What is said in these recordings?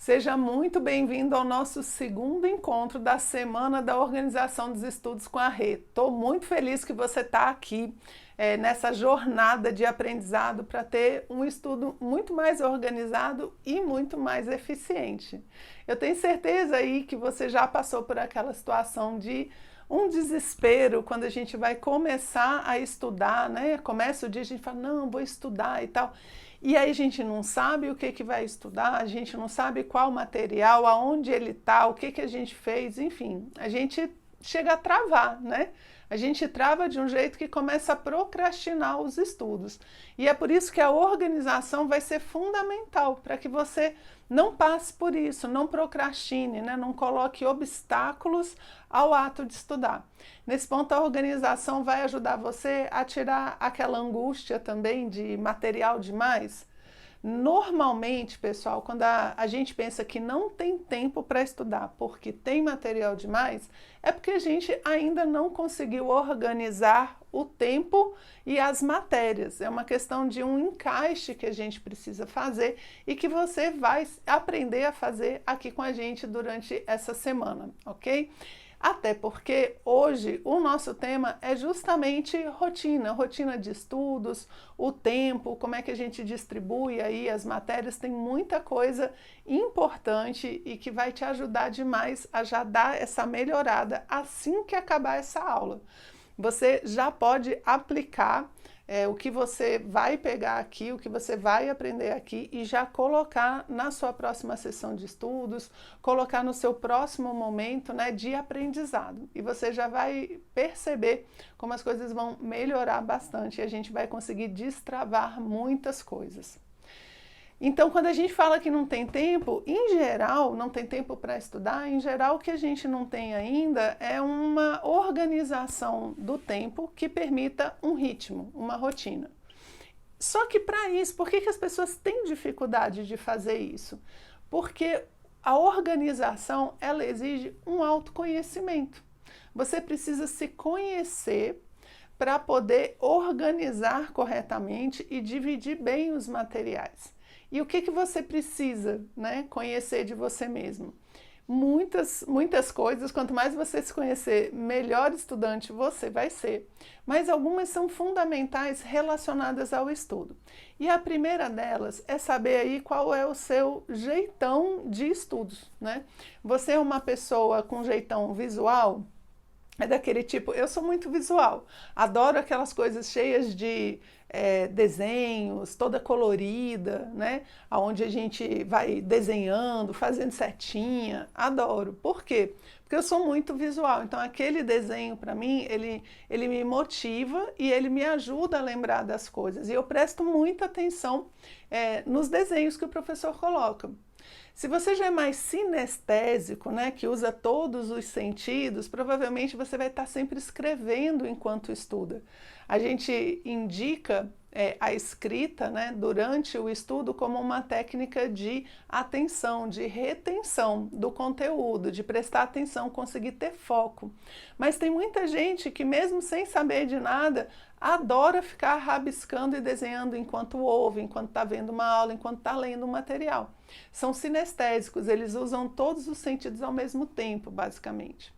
Seja muito bem-vindo ao nosso segundo encontro da Semana da Organização dos Estudos com a Rê. Estou muito feliz que você está aqui nessa jornada de aprendizado para ter um estudo muito mais organizado e muito mais eficiente. Eu tenho certeza aí que você já passou por aquela situação de um desespero quando a gente vai começar a estudar, né? Começa o dia, a gente fala, não, vou estudar e tal. E aí a gente não sabe o que vai estudar, a gente não sabe qual material, aonde ele está, o que a gente fez, enfim, a gente chega a travar, né? A gente trava de um jeito que começa a procrastinar os estudos. E é por isso que a organização vai ser fundamental para que você não passe por isso, não procrastine, né? Não coloque obstáculos ao ato de estudar. Nesse ponto, a organização vai ajudar você a tirar aquela angústia também de material demais. Normalmente, pessoal, quando a gente pensa que não tem tempo para estudar porque tem material demais, é porque a gente ainda não conseguiu organizar o tempo e as matérias. É uma questão de um encaixe que a gente precisa fazer e que você vai aprender a fazer aqui com a gente durante essa semana, ok? Até porque hoje o nosso tema é justamente rotina de estudos, o tempo, como é que a gente distribui aí as matérias, tem muita coisa importante e que vai te ajudar demais a já dar essa melhorada assim que acabar essa aula. Você já pode aplicar o que você vai pegar aqui, o que você vai aprender aqui e já colocar na sua próxima sessão de estudos, colocar no seu próximo momento, né, de aprendizado. E você já vai perceber como as coisas vão melhorar bastante e a gente vai conseguir destravar muitas coisas. Então, quando a gente fala que não tem tempo, em geral, não tem tempo para estudar, em geral o que a gente não tem ainda é uma organização do tempo que permita um ritmo, uma rotina. Só que para isso, por que as pessoas têm dificuldade de fazer isso? Porque a organização, ela exige um autoconhecimento. Você precisa se conhecer para poder organizar corretamente e dividir bem os materiais. E o que você precisa, né, conhecer de você mesmo? Muitas coisas, quanto mais você se conhecer, melhor estudante você vai ser. Mas algumas são fundamentais relacionadas ao estudo. E a primeira delas é saber aí qual é o seu jeitão de estudos, né? Você é uma pessoa com jeitão visual? É daquele tipo, eu sou muito visual, adoro aquelas coisas cheias de desenhos, toda colorida, né? Onde a gente vai desenhando, fazendo setinha, adoro. Por quê? Porque eu sou muito visual, então aquele desenho para mim, ele me motiva e ele me ajuda a lembrar das coisas. E eu presto muita atenção nos desenhos que o professor coloca. Se você já é mais sinestésico, né, que usa todos os sentidos, provavelmente você vai estar sempre escrevendo enquanto estuda. A gente indica a escrita, né, durante o estudo como uma técnica de atenção, de retenção do conteúdo, de prestar atenção, conseguir ter foco. Mas tem muita gente que mesmo sem saber de nada, adora ficar rabiscando e desenhando enquanto ouve, enquanto está vendo uma aula, enquanto está lendo um material. São sinestésicos, eles usam todos os sentidos ao mesmo tempo, basicamente.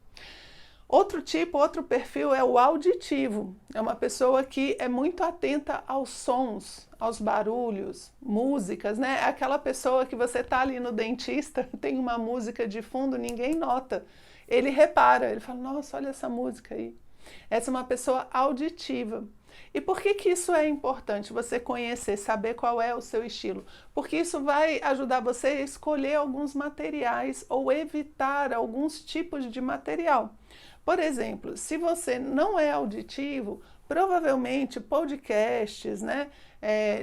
Outro perfil é o auditivo. É uma pessoa que é muito atenta aos sons, aos barulhos, músicas, né? É aquela pessoa que você está ali no dentista, tem uma música de fundo, ninguém nota. Ele repara, ele fala, nossa, olha essa música aí. Essa é uma pessoa auditiva. E por que isso é importante, você conhecer, saber qual é o seu estilo? Porque isso vai ajudar você a escolher alguns materiais ou evitar alguns tipos de material. Por exemplo, se você não é auditivo, provavelmente podcasts, né,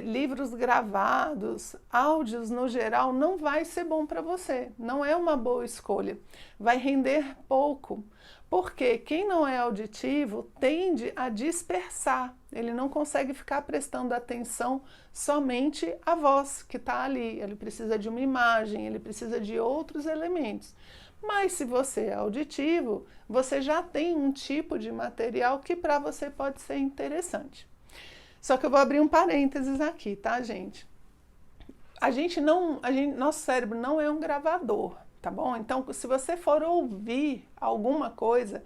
livros gravados, áudios no geral, não vai ser bom para você. Não é uma boa escolha. Vai render pouco. Porque quem não é auditivo tende a dispersar, ele não consegue ficar prestando atenção somente à voz que está ali, ele precisa de uma imagem, ele precisa de outros elementos. Mas se você é auditivo, você já tem um tipo de material que para você pode ser interessante. Só que eu vou abrir um parênteses aqui, tá, gente? Nosso cérebro não é um gravador, tá bom? Então, se você for ouvir alguma coisa,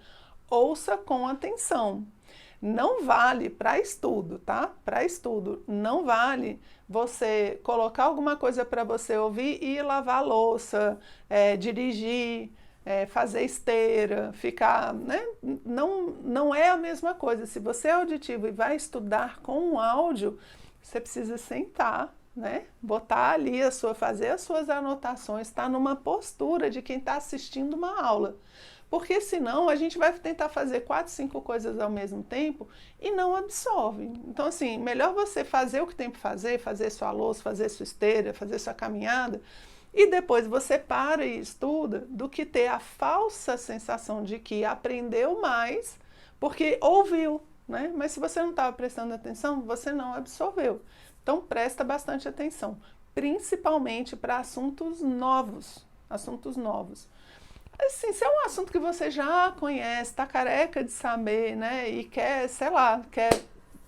ouça com atenção. Não vale para estudo, tá? Para estudo, não vale você colocar alguma coisa para você ouvir e ir lavar a louça, dirigir, fazer esteira, ficar, né? Não é a mesma coisa. Se você é auditivo e vai estudar com um áudio, você precisa sentar, né? Botar ali fazer as suas anotações, estar numa postura de quem está assistindo uma aula. Porque senão a gente vai tentar fazer 4, 5 coisas ao mesmo tempo e não absorve. Então, assim, melhor você fazer o que tem para fazer sua louça, fazer sua esteira, fazer sua caminhada, e depois você para e estuda, do que ter a falsa sensação de que aprendeu mais porque ouviu, né? Mas se você não estava prestando atenção, você não absorveu. Então, presta bastante atenção, principalmente para assuntos novos, assuntos novos. Assim, se é um assunto que você já conhece, está careca de saber, né, e quer, sei lá, quer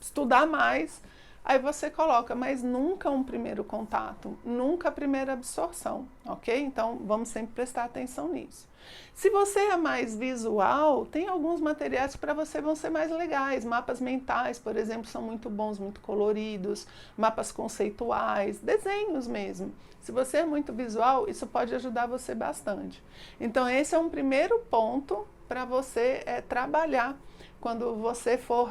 estudar mais, aí você coloca, mas nunca um primeiro contato, nunca a primeira absorção, ok? Então, vamos sempre prestar atenção nisso. Se você é mais visual, tem alguns materiais que para você vão ser mais legais. Mapas mentais, por exemplo, são muito bons, muito coloridos, mapas conceituais, desenhos mesmo. Se você é muito visual, isso pode ajudar você bastante. Então, esse é um primeiro ponto para você trabalhar quando você for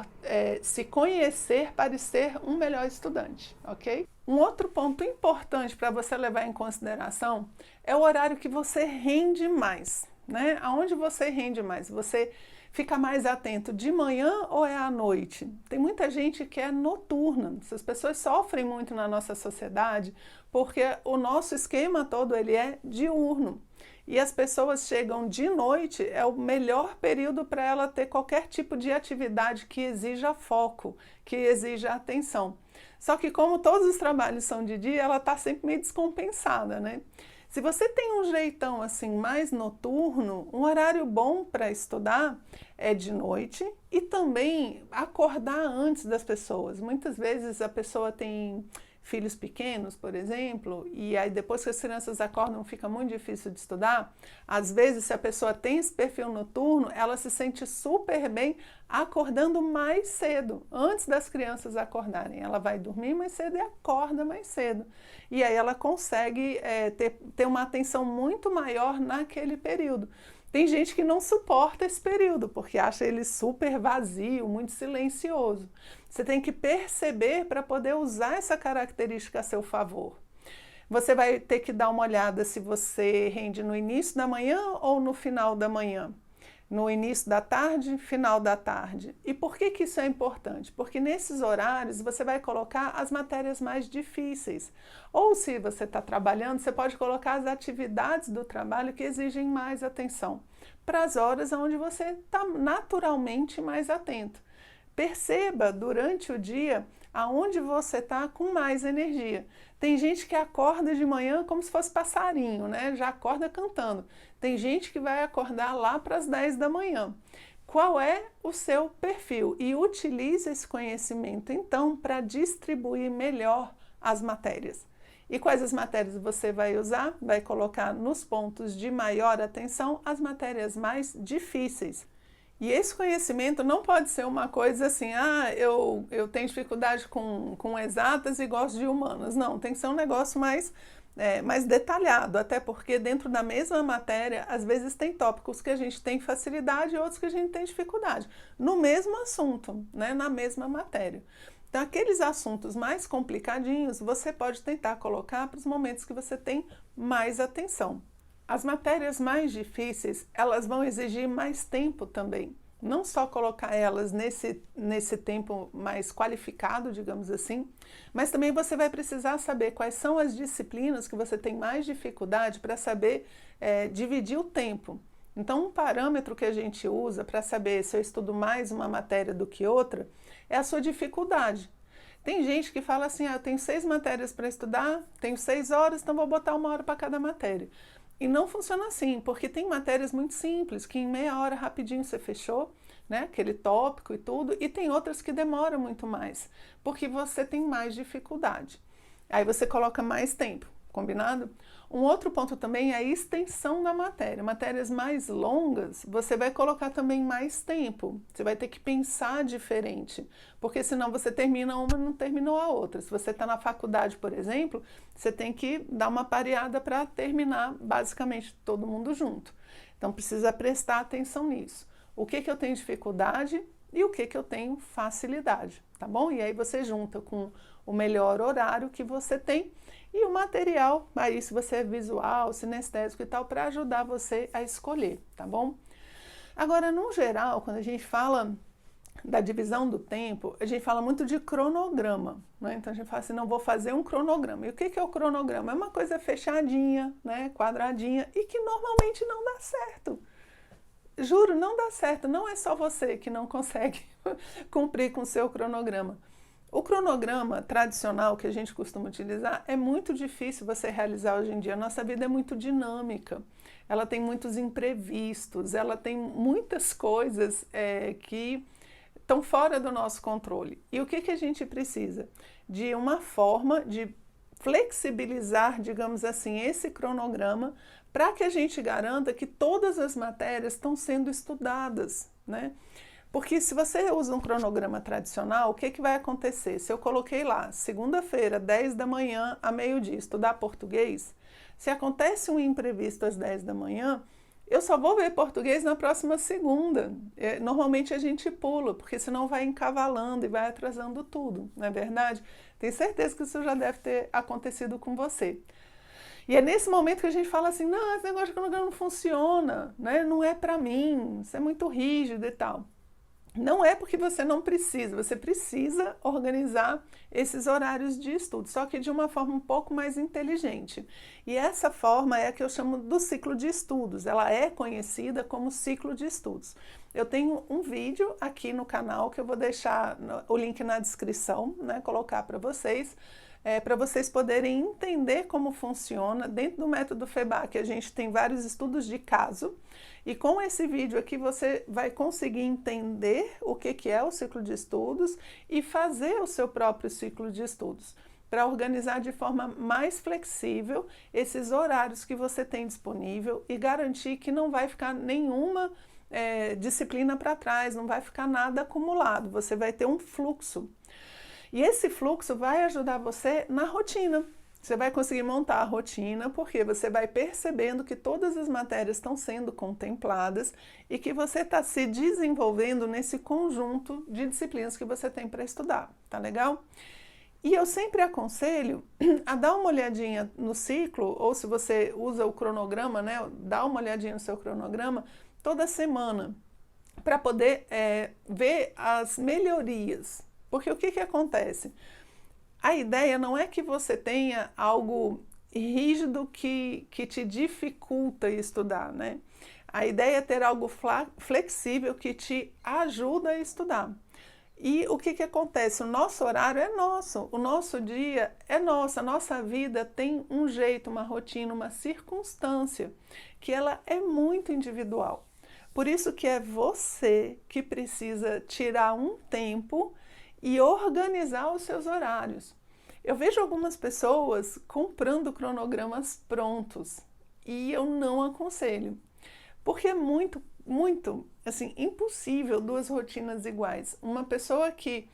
se conhecer para ser um melhor estudante, ok? Um outro ponto importante para você levar em consideração é o horário que você rende mais, né? Aonde você rende mais? Você fica mais atento de manhã ou é à noite? Tem muita gente que é noturna. Essas pessoas sofrem muito na nossa sociedade porque o nosso esquema todo ele é diurno. E as pessoas chegam de noite, é o melhor período para ela ter qualquer tipo de atividade que exija foco, que exija atenção. Só que como todos os trabalhos são de dia, ela está sempre meio descompensada, né? Se você tem um jeitão assim mais noturno, um horário bom para estudar é de noite e também acordar antes das pessoas. Muitas vezes a pessoa tem filhos pequenos, por exemplo, e aí depois que as crianças acordam fica muito difícil de estudar. Às vezes, se a pessoa tem esse perfil noturno, ela se sente super bem acordando mais cedo, antes das crianças acordarem. Ela vai dormir mais cedo e acorda mais cedo. E aí ela consegue ter uma atenção muito maior naquele período. Tem gente que não suporta esse período, porque acha ele super vazio, muito silencioso. Você tem que perceber para poder usar essa característica a seu favor. Você vai ter que dar uma olhada se você rende no início da manhã ou no final da manhã. No início da tarde, final da tarde. E por que isso é importante? Porque nesses horários você vai colocar as matérias mais difíceis. Ou se você está trabalhando, você pode colocar as atividades do trabalho que exigem mais atenção, para as horas onde você está naturalmente mais atento. Perceba durante o dia aonde você está com mais energia. Tem gente que acorda de manhã como se fosse passarinho, né? Já acorda cantando. Tem gente que vai acordar lá para as 10 da manhã. Qual é o seu perfil? E utilize esse conhecimento, então, para distribuir melhor as matérias. E quais as matérias você vai usar? Vai colocar nos pontos de maior atenção as matérias mais difíceis. E esse conhecimento não pode ser uma coisa assim, eu tenho dificuldade com exatas e gosto de humanas. Não, tem que ser um negócio mais detalhado, até porque dentro da mesma matéria, às vezes tem tópicos que a gente tem facilidade e outros que a gente tem dificuldade, no mesmo assunto, né, na mesma matéria. Então, aqueles assuntos mais complicadinhos, você pode tentar colocar para os momentos que você tem mais atenção. As matérias mais difíceis, elas vão exigir mais tempo também. Não só colocar elas nesse tempo mais qualificado, digamos assim, mas também você vai precisar saber quais são as disciplinas que você tem mais dificuldade para saber dividir o tempo. Então, um parâmetro que a gente usa para saber se eu estudo mais uma matéria do que outra é a sua dificuldade. Tem gente que fala assim, eu tenho 6 matérias para estudar, tenho 6 horas, então vou botar 1 hora para cada matéria. E não funciona assim, porque tem matérias muito simples, que em meia hora rapidinho você fechou, né, aquele tópico e tudo, e tem outras que demoram muito mais, porque você tem mais dificuldade. Aí você coloca mais tempo, combinado? Um outro ponto também é a extensão da matéria. Matérias mais longas, você vai colocar também mais tempo. Você vai ter que pensar diferente, porque senão você termina uma e não terminou a outra. Se você está na faculdade, por exemplo, você tem que dar uma pareada para terminar basicamente todo mundo junto. Então precisa prestar atenção nisso. O que eu tenho dificuldade e o que eu tenho facilidade, tá bom? E aí você junta com o melhor horário que você tem e o material, aí se você é visual, sinestésico e tal, para ajudar você a escolher, tá bom? Agora, no geral, quando a gente fala da divisão do tempo, a gente fala muito de cronograma, né? Então a gente fala assim, não, vou fazer um cronograma. E o que é o cronograma? É uma coisa fechadinha, né, quadradinha, e que normalmente não dá certo. Juro, não dá certo, não é só você que não consegue cumprir com o seu cronograma. O cronograma tradicional que a gente costuma utilizar é muito difícil você realizar hoje em dia. A nossa vida é muito dinâmica, ela tem muitos imprevistos, ela tem muitas coisas que estão fora do nosso controle. E o que a gente precisa? De uma forma de flexibilizar, digamos assim, esse cronograma para que a gente garanta que todas as matérias estão sendo estudadas, né? Porque se você usa um cronograma tradicional, o que vai acontecer? Se eu coloquei lá, segunda-feira, 10 da manhã a meio-dia, estudar português, se acontece um imprevisto às 10 da manhã, eu só vou ver português na próxima segunda. Normalmente a gente pula, porque senão vai encavalando e vai atrasando tudo, não é verdade? Tenho certeza que isso já deve ter acontecido com você. E é nesse momento que a gente fala assim, não, esse negócio de cronograma não funciona, né? Não é para mim, isso é muito rígido e tal. Não é porque você não precisa, você precisa organizar esses horários de estudo, só que de uma forma um pouco mais inteligente. E essa forma é a que eu chamo do ciclo de estudos, ela é conhecida como ciclo de estudos. Eu tenho um vídeo aqui no canal que eu vou deixar o link na descrição, né, colocar para vocês poderem entender como funciona. Dentro do método FEBAC a gente tem vários estudos de caso, e com esse vídeo aqui você vai conseguir entender o que é o ciclo de estudos e fazer o seu próprio ciclo de estudos, para organizar de forma mais flexível esses horários que você tem disponível e garantir que não vai ficar nenhuma disciplina para trás, não vai ficar nada acumulado, você vai ter um fluxo. E esse fluxo vai ajudar você na rotina. Você vai conseguir montar a rotina porque você vai percebendo que todas as matérias estão sendo contempladas e que você está se desenvolvendo nesse conjunto de disciplinas que você tem para estudar, tá legal? E eu sempre aconselho a dar uma olhadinha no ciclo, ou se você usa o cronograma, né, dá uma olhadinha no seu cronograma toda semana, para poder ver as melhorias. Porque o que acontece? A ideia não é que você tenha algo rígido que te dificulta estudar, né? A ideia é ter algo flexível que te ajuda a estudar. E o que acontece? O nosso horário é nosso, o nosso dia é nosso, a nossa vida tem um jeito, uma rotina, uma circunstância, que ela é muito individual. Por isso que é você que precisa tirar um tempo e organizar os seus horários. Eu vejo algumas pessoas comprando cronogramas prontos e eu não aconselho, porque é muito assim, impossível duas rotinas iguais. Uma pessoa que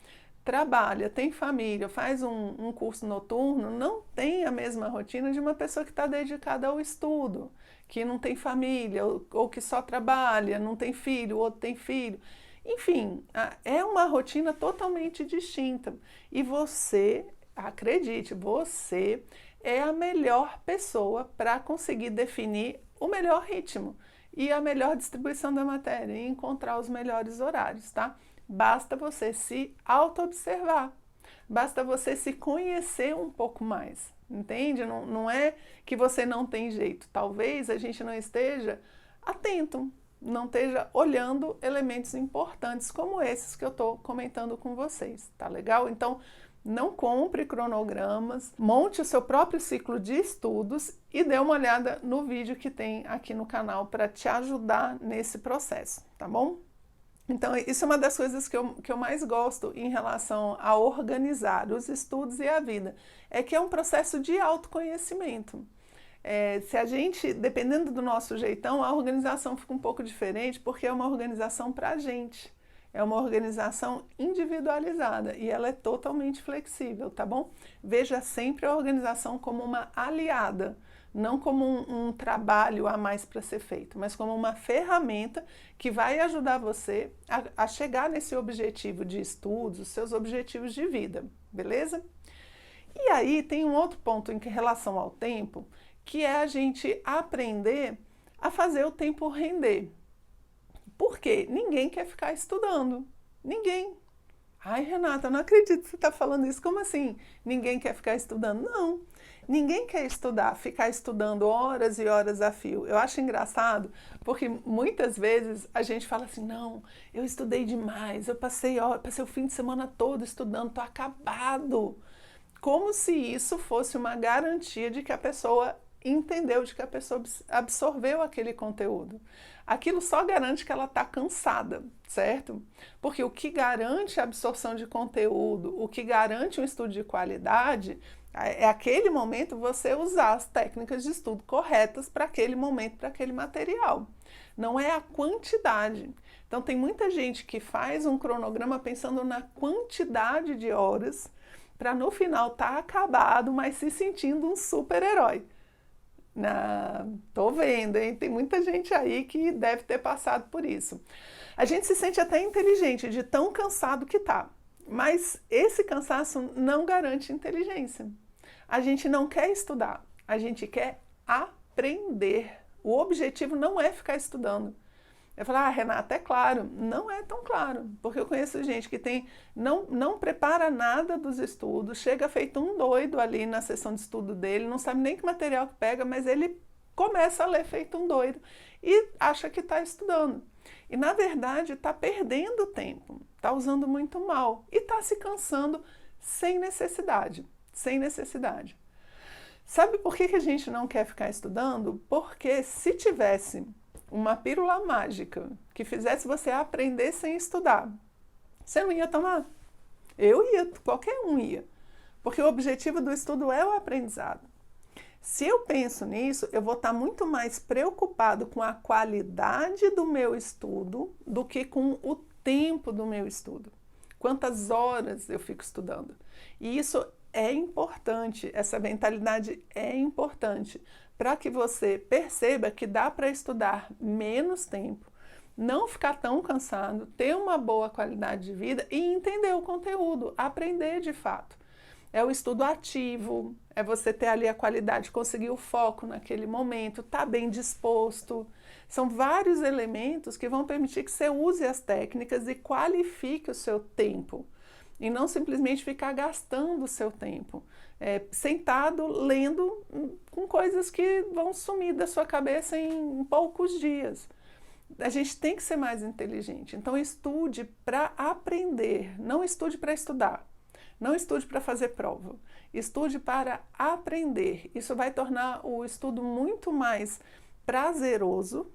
trabalha, tem família, faz um curso noturno, não tem a mesma rotina de uma pessoa que está dedicada ao estudo, que não tem família, ou que só trabalha, não tem filho, o outro tem filho. Enfim, é uma rotina totalmente distinta. E você, acredite, você é a melhor pessoa para conseguir definir o melhor ritmo e a melhor distribuição da matéria e encontrar os melhores horários, tá? Basta você se auto-observar, basta você se conhecer um pouco mais, entende? Não é que você não tem jeito, talvez a gente não esteja atento, não esteja olhando elementos importantes como esses que eu estou comentando com vocês, tá legal? Então, não compre cronogramas, monte o seu próprio ciclo de estudos e dê uma olhada no vídeo que tem aqui no canal para te ajudar nesse processo, tá bom? Então, isso é uma das coisas que eu mais gosto em relação a organizar os estudos e a vida, é que é um processo de autoconhecimento. Se a gente, dependendo do nosso jeitão, a organização fica um pouco diferente, porque é uma organização para a gente. É uma organização individualizada e ela é totalmente flexível, tá bom? Veja sempre a organização como uma aliada, não como um trabalho a mais para ser feito, mas como uma ferramenta que vai ajudar você a chegar nesse objetivo de estudos, os seus objetivos de vida, beleza? E aí tem um outro ponto em relação ao tempo, que é a gente aprender a fazer o tempo render. Por quê? Ninguém quer ficar estudando. Ninguém. Ai, Renata, eu não acredito que você está falando isso. Como assim? Ninguém quer ficar estudando? Não. Ninguém quer estudar, ficar estudando horas e horas a fio. Eu acho engraçado, porque muitas vezes a gente fala assim, não, eu estudei demais, eu passei o fim de semana todo estudando, estou acabado. Como se isso fosse uma garantia de que a pessoa entendeu, de que a pessoa absorveu aquele conteúdo. Aquilo só garante que ela está cansada, certo? Porque o que garante a absorção de conteúdo, o que garante um estudo de qualidade, é aquele momento você usar as técnicas de estudo corretas para aquele momento, para aquele material. Não é a quantidade. Então tem muita gente que faz um cronograma pensando na quantidade de horas para no final estar acabado, mas se sentindo um super-herói. Tô vendo, hein? Tem muita gente aí que deve ter passado por isso. A gente se sente até inteligente de tão cansado que tá, mas esse cansaço não garante inteligência. A gente não quer estudar, a gente quer aprender. O objetivo não é ficar estudando. Eu falo, Renata, é claro. Não é tão claro, porque eu conheço gente que não prepara nada dos estudos, chega feito um doido ali na sessão de estudo dele, não sabe nem que material que pega, mas ele começa a ler feito um doido e acha que está estudando. E, na verdade, está perdendo tempo, está usando muito mal e está se cansando sem necessidade, sem necessidade. Sabe por que a gente não quer ficar estudando? Porque se tivesse uma pílula mágica que fizesse você aprender sem estudar, você não ia tomar? Eu ia, qualquer um ia. Porque o objetivo do estudo é o aprendizado. Se eu penso nisso, eu vou estar muito mais preocupado com a qualidade do meu estudo do que com o tempo do meu estudo. Quantas horas eu fico estudando. E isso é importante, essa mentalidade é importante, para que você perceba que dá para estudar menos tempo, não ficar tão cansado, ter uma boa qualidade de vida e entender o conteúdo, aprender de fato. É o estudo ativo, é você ter ali a qualidade, conseguir o foco naquele momento, estar bem disposto. São vários elementos que vão permitir que você use as técnicas e qualifique o seu tempo. E não simplesmente ficar gastando o seu tempo, sentado, lendo com coisas que vão sumir da sua cabeça em poucos dias. A gente tem que ser mais inteligente. Então estude para aprender, não estude para estudar. Não estude para fazer prova, estude para aprender. Isso vai tornar o estudo muito mais prazeroso,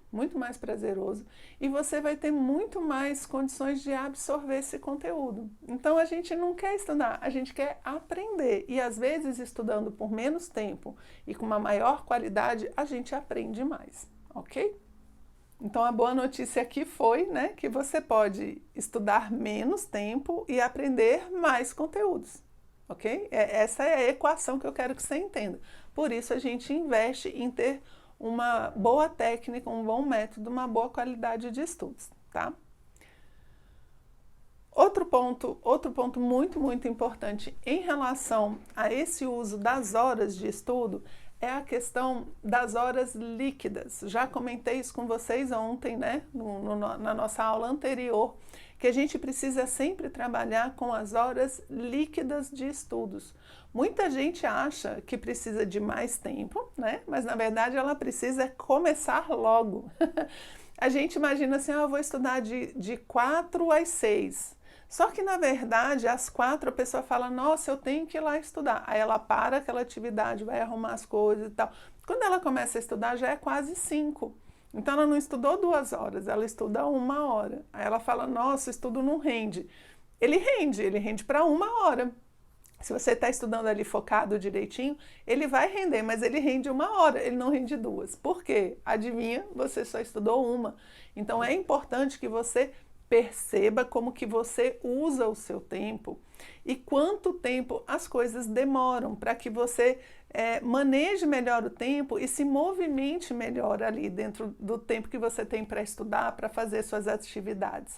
e você vai ter muito mais condições de absorver esse conteúdo. Então a gente não quer estudar, a gente quer aprender. E às vezes, estudando por menos tempo e com uma maior qualidade, a gente aprende mais, ok? Então a boa notícia aqui foi, né, que você pode estudar menos tempo e aprender mais conteúdos, ok? Essa é a equação que eu quero que você entenda. Por isso a gente investe em ter uma boa técnica, um bom método, uma boa qualidade de estudos, tá? Outro ponto muito importante em relação a esse uso das horas de estudo é a questão das horas líquidas. Já comentei isso com vocês ontem, né, na nossa aula anterior, que a gente precisa sempre trabalhar com as horas líquidas de estudos. Muita gente acha que precisa de mais tempo, né, mas na verdade ela precisa começar logo. A gente imagina assim, eu vou estudar de 4 às 6. Só que, na verdade, às 4 a pessoa fala, nossa, eu tenho que ir lá estudar. Aí ela para aquela atividade, vai arrumar as coisas e tal. Quando ela começa a estudar, já é quase 5. Então ela não estudou 2 horas, ela estuda 1 hora. Aí ela fala, nossa, o estudo não rende. Ele rende para 1 hora. Se você está estudando ali focado direitinho, ele vai render, mas ele rende 1 hora, ele não rende 2. Por quê? Adivinha? Você só estudou 1. Então é importante que você perceba como que você usa o seu tempo e quanto tempo as coisas demoram para que você maneje melhor o tempo e se movimente melhor ali dentro do tempo que você tem para estudar, para fazer suas atividades.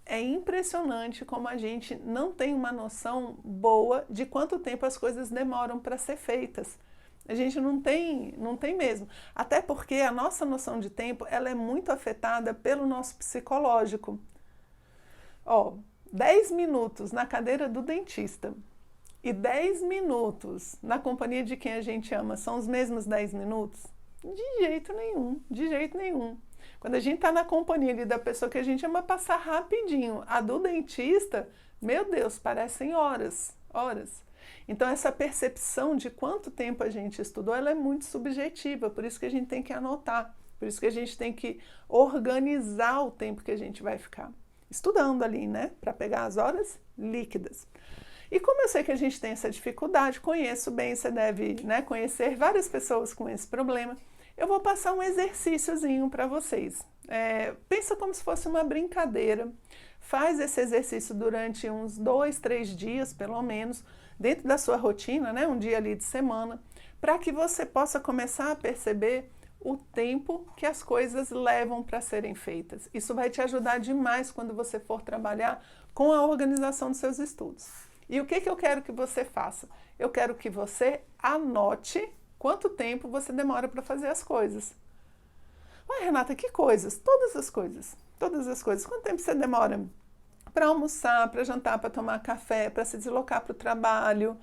É impressionante como a gente não tem uma noção boa de quanto tempo as coisas demoram para ser feitas. A gente não tem mesmo. Até porque a nossa noção de tempo ela é muito afetada pelo nosso psicológico. 10 minutos na cadeira do dentista e 10 minutos na companhia de quem a gente ama são os mesmos 10 minutos? De jeito nenhum, de jeito nenhum. Quando a gente está na companhia ali da pessoa que a gente ama, passar rapidinho. A do dentista, meu Deus, parecem horas, horas. Então essa percepção de quanto tempo a gente estudou, ela é muito subjetiva, por isso que a gente tem que anotar, por isso que a gente tem que organizar o tempo que a gente vai ficar estudando ali, né? Para pegar as horas líquidas. E como eu sei que a gente tem essa dificuldade, conheço bem, você deve, né, conhecer várias pessoas com esse problema, eu vou passar um exercíciozinho para vocês. Pensa como se fosse uma brincadeira. Faz esse exercício durante uns 2, 3 dias, pelo menos, dentro da sua rotina, né, um dia ali de semana, para que você possa começar a perceber o tempo que as coisas levam para serem feitas. Isso vai te ajudar demais quando você for trabalhar com a organização dos seus estudos. E o que eu quero que você faça? Eu quero que você anote quanto tempo você demora para fazer as coisas. Ué, Renata, que coisas? Todas as coisas. Todas as coisas. Quanto tempo você demora para almoçar, para jantar, para tomar café, para se deslocar para o trabalho,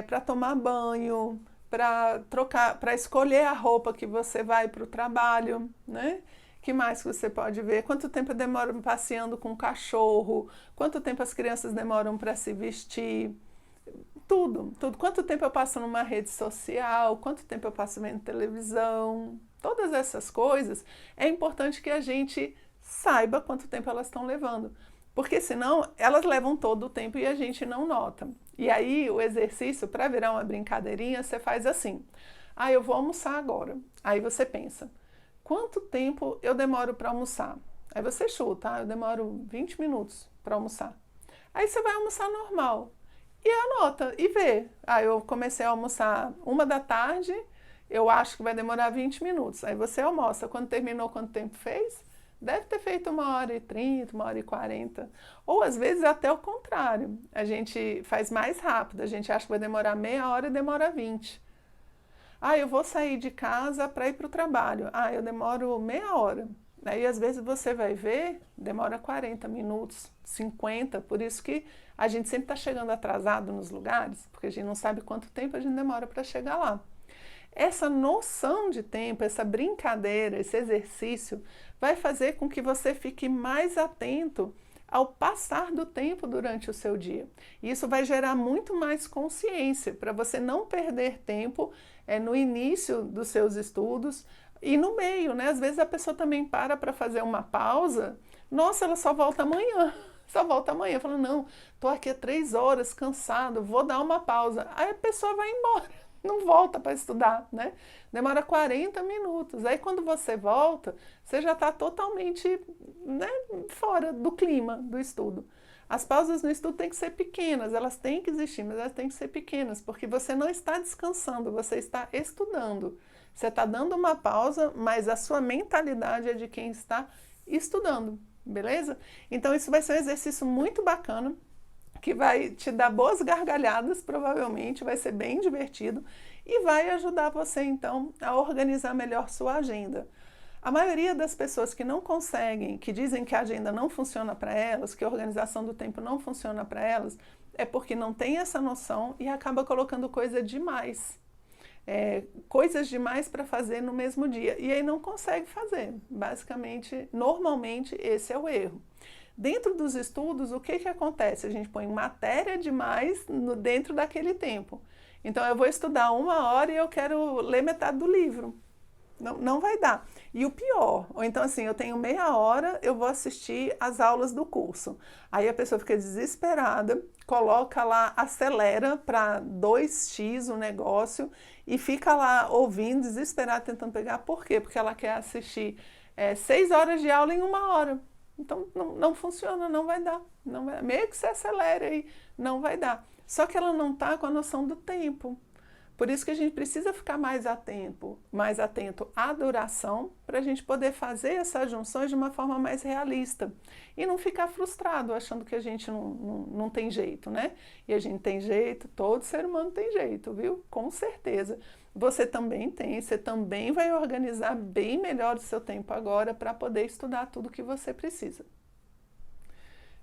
para tomar banho, para trocar, para escolher a roupa que você vai para o trabalho, né? Que mais que você pode ver? Quanto tempo demora passeando com o cachorro? Quanto tempo as crianças demoram para se vestir? Tudo, tudo. Quanto tempo eu passo numa rede social? Quanto tempo eu passo vendo televisão? Todas essas coisas, é importante que a gente saiba quanto tempo elas estão levando. Porque senão elas levam todo o tempo e a gente não nota. E aí o exercício, para virar uma brincadeirinha, você faz assim. Eu vou almoçar agora. Aí você pensa, quanto tempo eu demoro para almoçar? Aí você chuta, eu demoro 20 minutos para almoçar. Aí você vai almoçar normal. E anota, e vê. Eu comecei a almoçar 1 da tarde, eu acho que vai demorar 20 minutos. Aí você almoça. Quando terminou, quanto tempo fez? Deve ter feito 1h30, 1h40. Ou às vezes até o contrário. A gente faz mais rápido. A gente acha que vai demorar meia hora e demora 20. Eu vou sair de casa para ir para o trabalho. Eu demoro meia hora. Aí às vezes você vai ver, demora 40 minutos, 50. Por isso que a gente sempre está chegando atrasado nos lugares, porque a gente não sabe quanto tempo a gente demora para chegar lá. Essa noção de tempo, essa brincadeira, esse exercício, vai fazer com que você fique mais atento ao passar do tempo durante o seu dia. E isso vai gerar muito mais consciência para você não perder tempo no início dos seus estudos e no meio, né? Às vezes a pessoa também para fazer uma pausa, nossa, ela só volta amanhã. Só volta amanhã, fala, não, tô aqui há 3 horas, cansado, vou dar uma pausa. Aí a pessoa vai embora, não volta para estudar, né? Demora 40 minutos. Aí quando você volta, você já está totalmente, né, fora do clima do estudo. As pausas no estudo têm que ser pequenas, elas têm que existir, mas elas têm que ser pequenas, porque você não está descansando, você está estudando. Você está dando uma pausa, mas a sua mentalidade é de quem está estudando. Beleza? Então isso vai ser um exercício muito bacana, que vai te dar boas gargalhadas, provavelmente, vai ser bem divertido e vai ajudar você então a organizar melhor sua agenda. A maioria das pessoas que não conseguem, que dizem que a agenda não funciona para elas, que a organização do tempo não funciona para elas, é porque não tem essa noção e acaba colocando coisa demais. Coisas demais para fazer no mesmo dia, e aí não consegue fazer. Basicamente, normalmente, esse é o erro. Dentro dos estudos, o que acontece? A gente põe matéria demais dentro daquele tempo. Então, eu vou estudar 1 hora e eu quero ler metade do livro. Não vai dar. E o pior, ou então assim, eu tenho meia hora, eu vou assistir as aulas do curso. Aí a pessoa fica desesperada, coloca lá, acelera para 2x o negócio e fica lá ouvindo, desesperada, tentando pegar. Por quê? Porque ela quer assistir 6 horas de aula em 1 hora. Então não funciona, não vai dar. Não vai, meio que você acelera aí, não vai dar. Só que ela não está com a noção do tempo. Por isso que a gente precisa ficar mais atento à duração, para a gente poder fazer essas junções de uma forma mais realista. E não ficar frustrado, achando que a gente não tem jeito, né? E a gente tem jeito, todo ser humano tem jeito, viu? Com certeza. Você também tem, você também vai organizar bem melhor o seu tempo agora para poder estudar tudo que você precisa.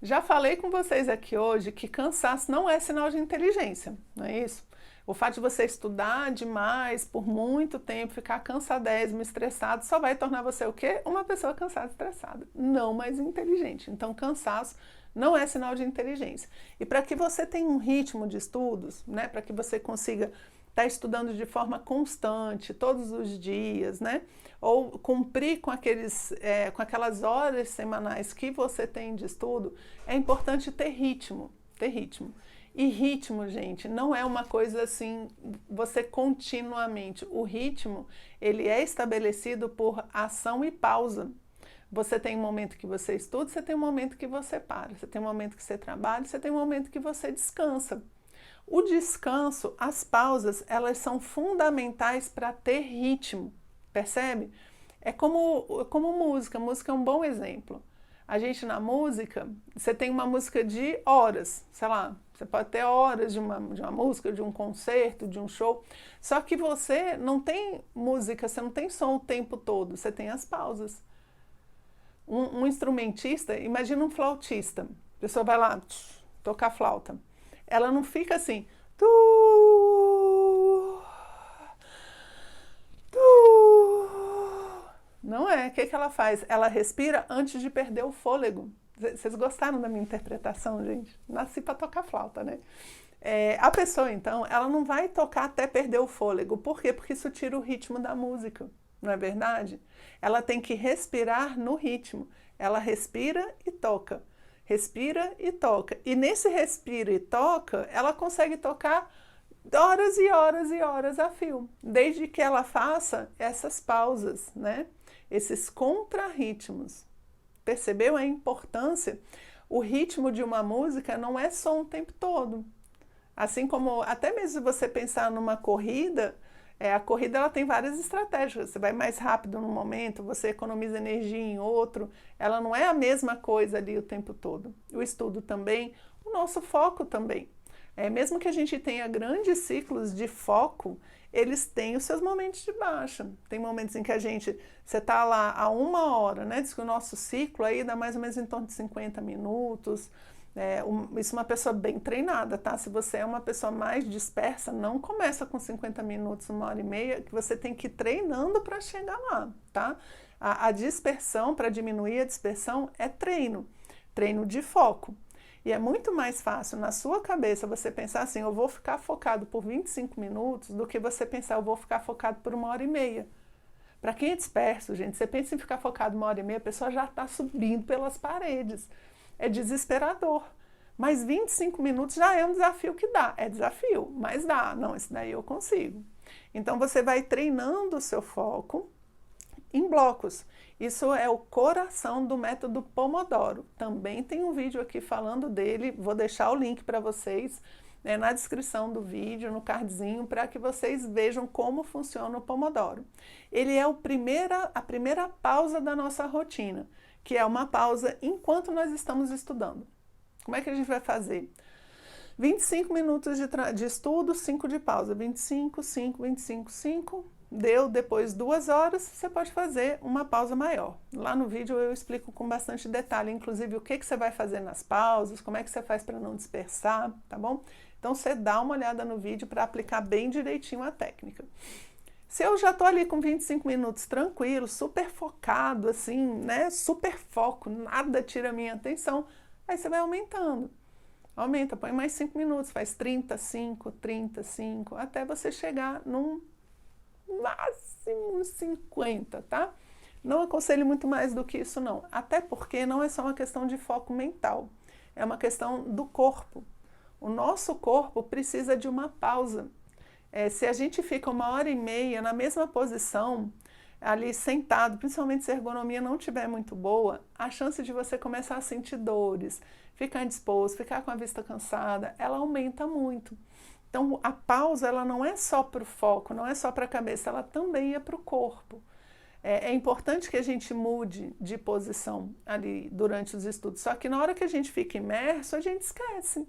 Já falei com vocês aqui hoje que cansaço não é sinal de inteligência, não é isso? O fato de você estudar demais por muito tempo, ficar cansadésimo, estressado, só vai tornar você o quê? Uma pessoa cansada e estressada, não mais inteligente. Então, cansaço não é sinal de inteligência. E para que você tenha um ritmo de estudos, né, para que você consiga estar estudando de forma constante, todos os dias, né, ou cumprir com aquelas horas semanais que você tem de estudo, é importante ter ritmo, ter ritmo. E ritmo, gente, não é uma coisa assim, você continuamente. O ritmo, ele é estabelecido por ação e pausa. Você tem um momento que você estuda, você tem um momento que você para. Você tem um momento que você trabalha, você tem um momento que você descansa. O descanso, as pausas, elas são fundamentais para ter ritmo, percebe? É como música, música é um bom exemplo. A gente na música, você tem uma música de horas, sei lá, você pode ter horas de uma música, de um concerto, de um show, só que você não tem música, você não tem som o tempo todo, você tem as pausas. Um instrumentista, imagina um flautista, a pessoa vai lá tocar flauta, ela não fica assim, não é, o que ela faz? Ela respira antes de perder o fôlego. Vocês gostaram da minha interpretação, gente? Nasci para tocar flauta, né? A pessoa, então, ela não vai tocar até perder o fôlego. Por quê? Porque isso tira o ritmo da música, não é verdade? Ela tem que respirar no ritmo. Ela respira e toca. Respira e toca. E nesse respira e toca, ela consegue tocar horas e horas e horas a fio, desde que ela faça essas pausas, né? Esses contrarritmos. Percebeu a importância? O ritmo de uma música não é som o tempo todo. Assim como, até mesmo se você pensar numa corrida, a corrida ela tem várias estratégias. Você vai mais rápido num momento, você economiza energia em outro. Ela não é a mesma coisa ali o tempo todo. O estudo também, o nosso foco também. Mesmo que a gente tenha grandes ciclos de foco, eles têm os seus momentos de baixa. Tem momentos em que você está lá a 1 hora, né? Diz que o nosso ciclo aí dá mais ou menos em torno de 50 minutos. Isso é uma pessoa bem treinada, tá? Se você é uma pessoa mais dispersa, não começa com 50 minutos, 1 hora e meia, que você tem que ir treinando para chegar lá, tá? A dispersão, para diminuir a dispersão, é treino de foco. E é muito mais fácil na sua cabeça você pensar assim, eu vou ficar focado por 25 minutos, do que você pensar, eu vou ficar focado por 1 hora e meia. Para quem é disperso, gente, você pensa em ficar focado 1 hora e meia, a pessoa já está subindo pelas paredes. É desesperador. Mas 25 minutos já é um desafio que dá. É desafio, mas dá. Não, esse daí eu consigo. Então você vai treinando o seu foco em blocos. Isso é o coração do método Pomodoro. Também tem um vídeo aqui falando dele, vou deixar o link para vocês na descrição do vídeo, no cardzinho, para que vocês vejam como funciona o Pomodoro. Ele é a primeira pausa da nossa rotina, que é uma pausa enquanto nós estamos estudando. Como é que a gente vai fazer? 25 minutos de estudo, 5 de pausa. 25, 5, 25, 5. Deu depois 2 horas, você pode fazer uma pausa maior. Lá no vídeo eu explico com bastante detalhe, inclusive o que você vai fazer nas pausas, como é que você faz para não dispersar, tá bom? Então você dá uma olhada no vídeo para aplicar bem direitinho a técnica. Se eu já estou ali com 25 minutos tranquilo, super focado, assim, né? Super foco, nada tira a minha atenção, aí você vai aumentando. Aumenta, põe mais 5 minutos, faz 35, 35, até você chegar num máximo uns 50, tá? Não aconselho muito mais do que isso não, até porque não é só uma questão de foco mental, é uma questão do corpo. O nosso corpo precisa de uma pausa. Se a gente fica 1h30 na mesma posição, ali sentado, principalmente se a ergonomia não estiver muito boa, a chance de você começar a sentir dores, ficar indisposto, ficar com a vista cansada, ela aumenta muito. Então, a pausa, ela não é só para o foco, não é só para a cabeça, ela também é para o corpo. É importante que a gente mude de posição ali durante os estudos, só que na hora que a gente fica imerso, a gente esquece.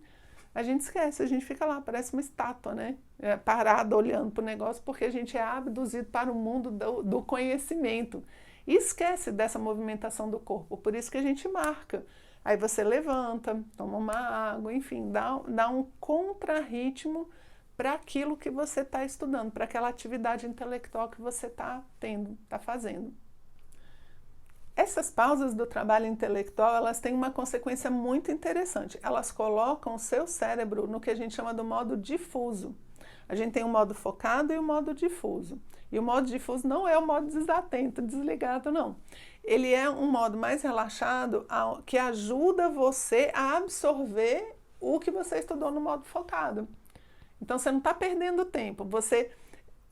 A gente fica lá, parece uma estátua, né? Parada olhando para o negócio, porque a gente é abduzido para o mundo do conhecimento. E esquece dessa movimentação do corpo, por isso que a gente marca. Aí você levanta, toma uma água, enfim, dá um contrarritmo para aquilo que você está estudando, para aquela atividade intelectual que você está tendo, está fazendo. Essas pausas do trabalho intelectual, elas têm uma consequência muito interessante. Elas colocam o seu cérebro no que a gente chama do modo difuso. A gente tem o modo focado e o modo difuso. E o modo difuso não é o modo desatento, desligado, não. Ele é um modo mais relaxado que ajuda você a absorver o que você estudou no modo focado. Então, você não está perdendo tempo.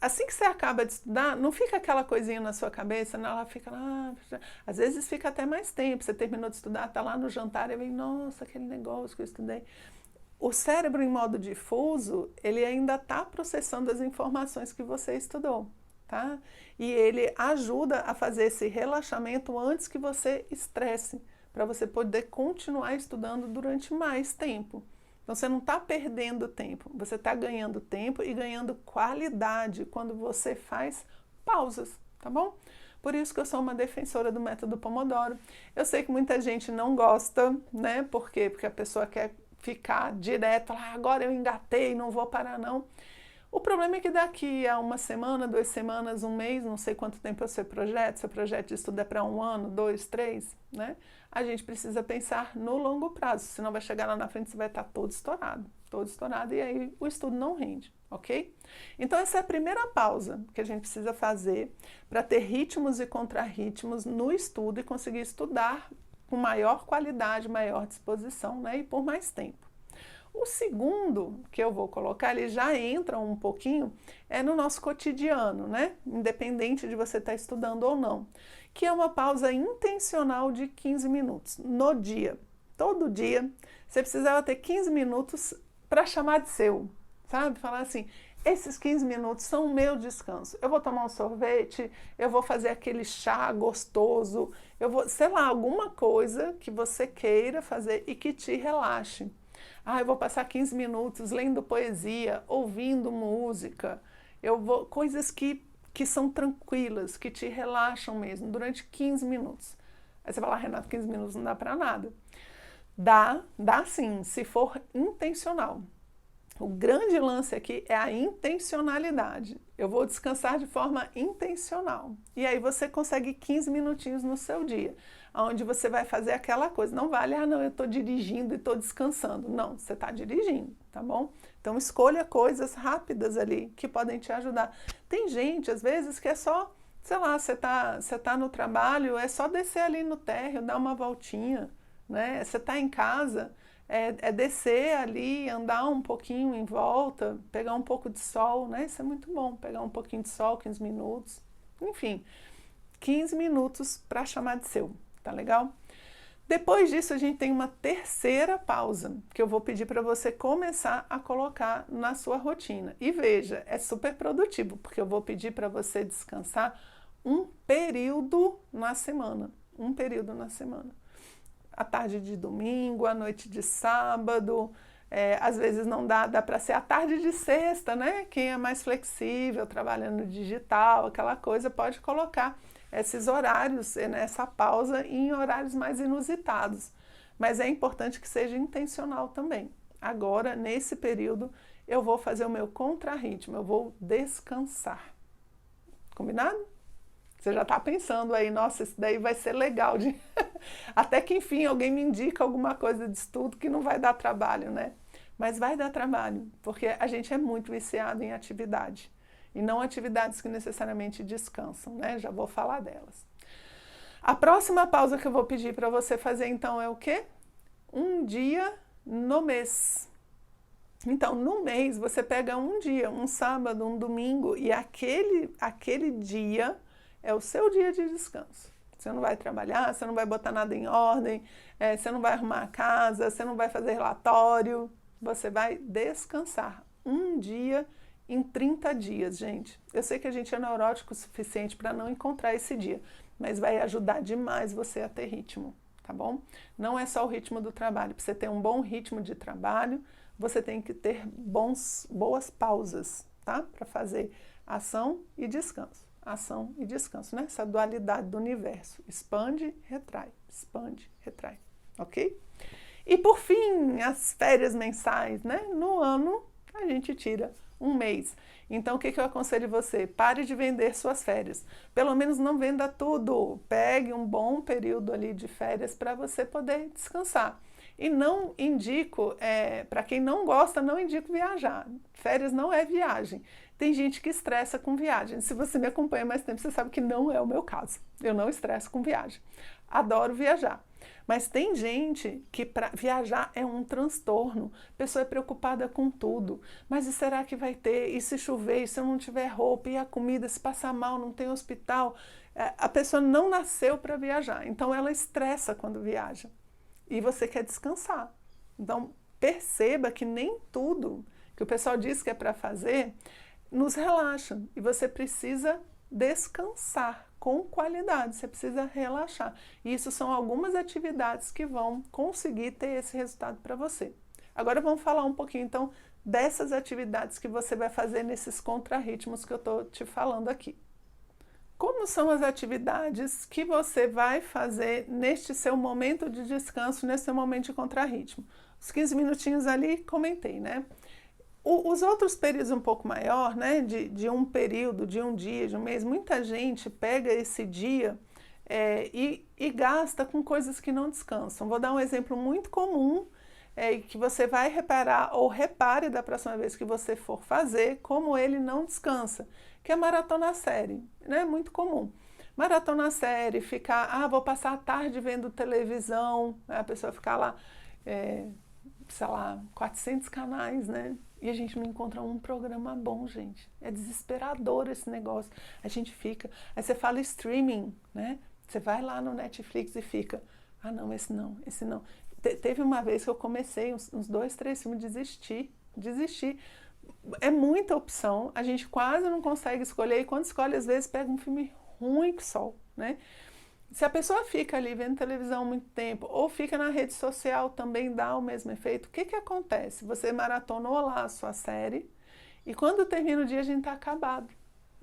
Assim que você acaba de estudar, não fica aquela coisinha na sua cabeça, não, ela fica lá, às vezes fica até mais tempo, você terminou de estudar, está lá no jantar e vem, nossa, aquele negócio que eu estudei. O cérebro em modo difuso, ele ainda está processando as informações que você estudou, tá? E ele ajuda a fazer esse relaxamento antes que você estresse, para você poder continuar estudando durante mais tempo. Então, você não está perdendo tempo, você está ganhando tempo e ganhando qualidade quando você faz pausas, tá bom? Por isso que eu sou uma defensora do método Pomodoro. Eu sei que muita gente não gosta, né? Por quê? Porque a pessoa quer ficar direto, agora eu engatei, não vou parar não. O problema é que daqui a 1 semana, 2 semanas, 1 mês, não sei quanto tempo é o seu projeto de estudo é para 1 ano, 2, 3, né? A gente precisa pensar no longo prazo, senão vai chegar lá na frente e você vai estar todo estourado, e aí o estudo não rende, ok? Então essa é a primeira pausa que a gente precisa fazer para ter ritmos e contrarritmos no estudo e conseguir estudar com maior qualidade, maior disposição, né? E por mais tempo. O segundo que eu vou colocar, ele já entra um pouquinho, é no nosso cotidiano, né? Independente de você estar estudando ou não, que é uma pausa intencional de 15 minutos no dia. Todo dia, você precisava ter 15 minutos para chamar de seu, sabe? Falar assim, esses 15 minutos são o meu descanso. Eu vou tomar um sorvete, eu vou fazer aquele chá gostoso, eu vou, sei lá, alguma coisa que você queira fazer e que te relaxe. Eu vou passar 15 minutos lendo poesia, ouvindo música, coisas que são tranquilas, que te relaxam mesmo, durante 15 minutos. Aí você fala, Renato, 15 minutos não dá para nada. Dá sim, se for intencional. O grande lance aqui é a intencionalidade. Eu vou descansar de forma intencional. E aí você consegue 15 minutinhos no seu dia, onde você vai fazer aquela coisa. Não vale, não, eu estou dirigindo e estou descansando. Não, você está dirigindo, tá bom? Então escolha coisas rápidas ali que podem te ajudar. Tem gente, às vezes, que é só, sei lá, você tá no trabalho, é só descer ali no térreo, dar uma voltinha, né? Você está em casa, é descer ali, andar um pouquinho em volta, pegar um pouco de sol, né? Isso é muito bom, pegar um pouquinho de sol, 15 minutos, enfim, 15 minutos para chamar de seu, tá legal? Depois disso, a gente tem uma terceira pausa, que eu vou pedir para você começar a colocar na sua rotina. E veja, é super produtivo, porque eu vou pedir para você descansar um período na semana, à tarde de domingo, à noite de sábado, às vezes não dá para ser à tarde de sexta, né? Quem é mais flexível, trabalhando digital, aquela coisa, pode colocar esses horários, essa pausa em horários mais inusitados. Mas é importante que seja intencional também. Agora, nesse período, eu vou fazer o meu contrarritmo, eu vou descansar. Combinado? Você já está pensando aí, nossa, isso daí vai ser legal. Até que, enfim, alguém me indica alguma coisa de estudo que não vai dar trabalho, né? Mas vai dar trabalho, porque a gente é muito viciado em atividade. e não atividades que necessariamente descansam, né? Já vou falar delas. A próxima pausa que eu vou pedir para você fazer, então, é o quê? Um dia no mês. Então, no mês, você pega um dia, um sábado, um domingo, e aquele dia é o seu dia de descanso. Você não vai trabalhar, você não vai botar nada em ordem, você não vai arrumar a casa, você não vai fazer relatório, você vai descansar. Um dia em 30 dias, gente. Eu sei que a gente é neurótico o suficiente para não encontrar esse dia, mas vai ajudar demais você a ter ritmo, tá bom? Não é só o ritmo do trabalho. Para você ter um bom ritmo de trabalho, você tem que ter boas pausas, tá? Para fazer ação e descanso. Ação e descanso, né? Essa dualidade do universo. Expande, retrai. Expande, retrai. Ok? E por fim, as férias mensais, né? No ano, a gente tira um mês. Então, o que eu aconselho você? Pare de vender suas férias. Pelo menos não venda tudo. Pegue um bom período ali de férias para você poder descansar. E não indico, para quem não gosta, não indico viajar. Férias não é viagem. Tem gente que estressa com viagem. Se você me acompanha mais tempo, você sabe que não é o meu caso. Eu não estresso com viagem. Adoro viajar. Mas tem gente que para viajar é um transtorno. A pessoa é preocupada com tudo. Mas e será que vai ter? E se chover? E se eu não tiver roupa? E a comida? Se passar mal? Não tem hospital? A pessoa não nasceu para viajar. Então ela estressa quando viaja. E você quer descansar. Então perceba que nem tudo que o pessoal diz que é para fazer nos relaxa. E você precisa descansar com qualidade, você precisa relaxar. E isso são algumas atividades que vão conseguir ter esse resultado para você. Agora vamos falar um pouquinho então dessas atividades que você vai fazer nesses contrarritmos que eu estou te falando aqui. Como são as atividades que você vai fazer neste seu momento de descanso, nesse seu momento de contrarritmo? Os 15 minutinhos ali, comentei, né? Os outros períodos um pouco maior, né, de um período, de um dia, de um mês, muita gente pega esse dia e gasta com coisas que não descansam. Vou dar um exemplo muito comum que você vai reparar ou repare da próxima vez que você for fazer como ele não descansa, que é maratona série, né, muito comum. Maratona série, ficar, vou passar a tarde vendo televisão, a pessoa ficar lá, sei lá, 400 canais, né? E a gente não encontra um programa bom, gente. É desesperador esse negócio. A gente fica... Aí você fala streaming, né? Você vai lá no Netflix e fica... não, esse não, esse não. Teve uma vez que eu comecei, uns 2, 3 filmes, desisti. É muita opção, a gente quase não consegue escolher. E quando escolhe, às vezes, pega um filme ruim que só, né? Se a pessoa fica ali vendo televisão muito tempo ou fica na rede social, também dá o mesmo efeito. O que acontece? Você maratonou lá a sua série e quando termina o dia a gente está acabado.